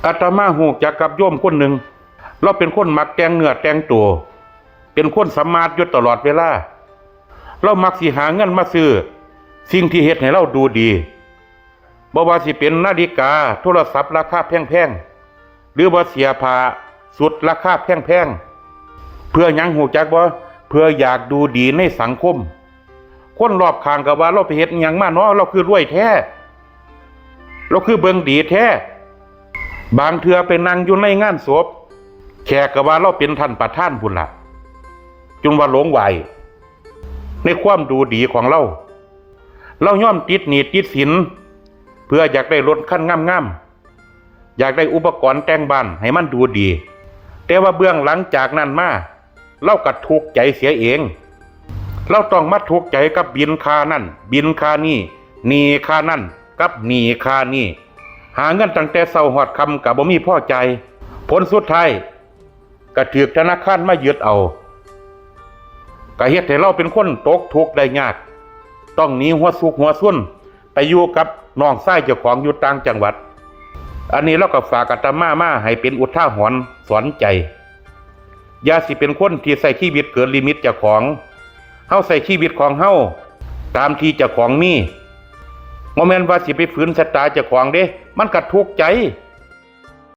อาตมาฮู้จักกับโยมคนหนึ่งเราเป็นคนมักแต่งเนื้อแต่งตัวเป็นคนสมาร์ทอยู่ตลอดเวลาเรามักสิหาเงินมาซื้อสิ่งที่เฮ็ดให้เราดูดีบ่ว่าสิเป็นนาฬิกาโทรศัพท์ราคาแพงๆหรือว่าเสียผ้าสุดราคาแพงๆเพื่อหยังฮู้จักบ่เพื่ออยากดูดีในสังคมคนรอบข้างก็ว่าเราไปเฮ็ดหยังมาเนาะเราคือรวยแท้เราคือเบิ่งดีแท้บางเทื่อไปนั่งอยู่ในงานศพแขกก็ว่าเราเป็นท่านประธานพุ่นล่ะจนว่าหลงไหวในความดูดีของเราย่อมติดหนี้ติดสินเพื่ออยากได้รถคันงามๆอยากได้อุปกรณ์แต่งบ้านให้มันดูดีแต่ว่าเบื้องหลังจากนั้นมาเราก็ทุกข์ใจเสียเองเราต้องมาทุกข์ใจกับบินค่านั่นบินค่านี่หนี้ค่านั่นกับหนี้ค่านี่หาเงินตั้งแต่เช้าฮอดค่ำก็บ่มีพอใจผลสุดท้ายก็ถูกธนาคารมายึดเอาก็เฮ็ดให้เราเป็นคนตกทุกข์ได้ยากต้องหนีหัวซุกหัวซุนไปอยู่กับน้องชายเจ้าของอยู่ต่างจังหวัดอันนี้เราก็ฝากอาตมาให้เป็นอุทาหรณ์สอนใจอย่าสิเป็นคนที่ใช้ชีวิตเกินลิมิตเจ้าของเฮาใช้ชีวิตของเฮาตามที่เจ้าของมีบ่แม่นว่าสิไปฝืนชะตาเจ้าของเด้มันก็ทุกข์ใจ